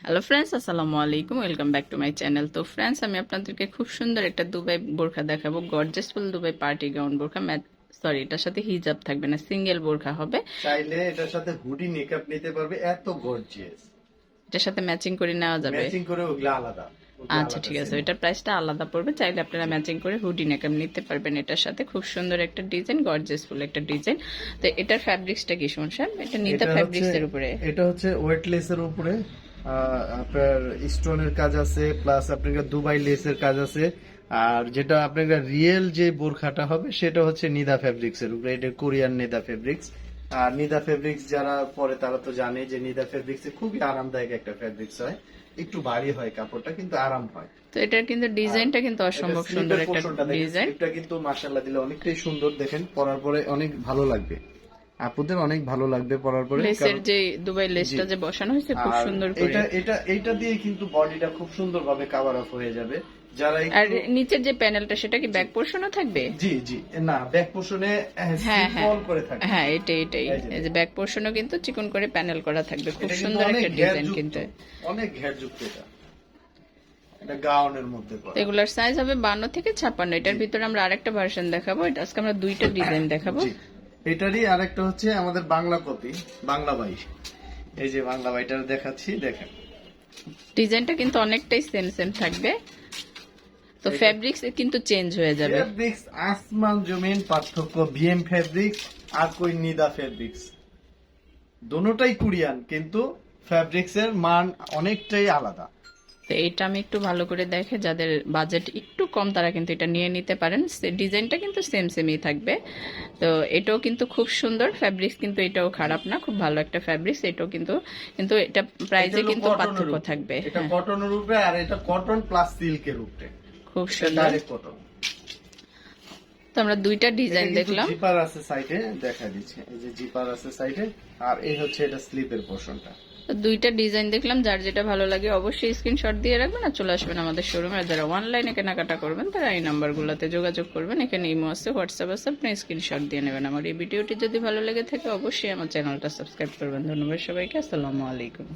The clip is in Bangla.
হ্যালো ফ্রেন্ডস, আসসালামু আলাইকুম। Welcome back to my channel. তো ফ্রেন্ডস, আমি আপনাদেরকে খুব সুন্দর একটা দুবাই বোরখা দেখাবো। গর্জিয়াস ফুল দুবাই পার্টি গাউন বোরখা। সরি, এটার সাথে হিজাব থাকবে না, সিঙ্গেল বোরখা হবে। চাইলে এটার সাথে হুডি মেকআপ নিতে পারবে, এত গর্জিয়াস। এটার সাথে ম্যাচিং করে নেওয়া যাবে। ম্যাচিং করে ওগুলা আলাদা, ওগুলা আচ্ছা, আলাদা ঠিক আছে, সেম। এটার প্রাইসটা আলাদা পড়বে। চাইলে আপনারা ম্যাচিং করে হুডি মেকআপ নিতে পারবেন। এটার সাথে খুব সুন্দর একটা ডিজাইন, গর্জিয়াস ফুল একটা ডিজাইন। তো এটার ফ্যাব্রিক্সটা কি শুনছেন? এটা নিতা ফ্যাব্রিক্স এর উপরে। এটা হচ্ছে ওয়েটলেসের উপরে আপনার স্টোনের কাজ আছে, প্লাস আপনার দুবাই লেসের কাজ আছে। আর যেটা আপনার রিয়েল যে বোরখাটা হবে সেটা হচ্ছে নিদা ফেব্রিক্স এর উপরে, এটা কোরিয়ান নিদা ফেব্রিক্স। আর নিদা ফেব্রিক্স যারা পরে তারা তো জানে যে নিদা ফেব্রিক্স খুবই আরামদায়ক একটা ফেব্রিক্স হয়। একটু ভারী হয় কাপড়টা, কিন্তু আরাম হয়। তো এটার কিন্তু ডিজাইনটা কিন্তু অসম্ভব সুন্দর একটা ডিজাইন। এটা কিন্তু মাশাআল্লাহ দিলে অনেকটাই সুন্দর, দেখেন পরার পরে অনেক ভালো লাগবে, আপুদের অনেক ভালো লাগবে পরার পরে। লেসের যে দুবাই লেসটা যে বসানো হয়েছে খুব সুন্দর করে। এটা দিয়ে কিন্তু বডিটা খুব সুন্দরভাবে কভার আপ হয়ে যাবে। যারা আর নিচের যে প্যানেলটা সেটা কি ব্যাক পোর্শনও থাকবে? জি জি, না ব্যাক পোর্শনে সিম্পল করে থাকবে। হ্যাঁ, এটাই এই যে ব্যাক পোর্শনও কিন্তু চিকন করে প্যানেল করা থাকবে। খুব সুন্দর একটা ডিজাইন, কিন্তু অনেক ঘেরযুক্ত। এটা গাউনের মধ্যে করা। এগুলার সাইজ হবে 52 থেকে 56। এটার ভিতরে আমরা আরেকটা ভার্সন দেখাবো। এটা আজকে আমরা দুইটা ডিজাইন দেখাবো। এটারই আরেকটা হচ্ছে আমাদের বাংলা কপি, বাংলা বাই। এই যে বাংলা বাইটা দেখাচ্ছি, দেখেন ডিজাইনটা কিন্তু অনেকটাই সেম থাকবে। তো ফেব্রিক্স কিন্তু চেঞ্জ হয়ে যাবে। ফেব্রিক্স আসমান জমিন পার্থক্য। বিএম ফেব্রিক্স আর কই নিদা ফেব্রিক্স, দুটোটাই কোরিয়ান, কিন্তু ফেব্রিক্স এর মান অনেকটাই আলাদা। তো এটা আমি একটু ভালো করে দেখে, যাদের বাজেট একটু কম তারা কিন্তু এটা নিয়ে নিতে পারেন। ডিজাইনটা কিন্তু সেমই থাকবে। তো এটাও কিন্তু খুব সুন্দর ফ্যাব্রিক্স, কিন্তু এটাও খারাপ না, খুব ভালো একটা ফ্যাব্রিক্স। এটাও কিন্তু কিন্তু এটা প্রাইসে কিন্তু পার্থক্য থাকবে। এটা কটনের উপরে, আর এটা কটন প্লাস সিল্কের উপরে, খুব সুন্দর ডাইরেক্ট কটন। তো আমরা দুইটা ডিজাইন দেখলাম। জিপার আছে সাইডে, দেখা দিচ্ছে এই যে জিপার আছে সাইডে, আর এই হচ্ছে এটা স্লিপের পোরশনটা। তো দুইটা ডিজাইন দেখলাম, যার যেটা ভালো লাগে অবশ্যই স্ক্রিনশট দিয়ে রাখবেন আর চলে আসবেন আমাদের শোরুমে। আর যারা অনলাইনে কেনাকাটা করবেন তারা এই নাম্বারগুলোতে যোগাযোগ করবেন। এখানে ইমো আছে, হোয়াটসঅ্যাপ আছে, আপনি স্ক্রিনশট দিয়ে নেবেন। আমার এই ভিডিওটি যদি ভালো লেগে থাকে অবশ্যই আমার চ্যানেলটা সাবস্ক্রাইব করবেন। ধন্যবাদ সবাইকে, আসসালামু আলাইকুম।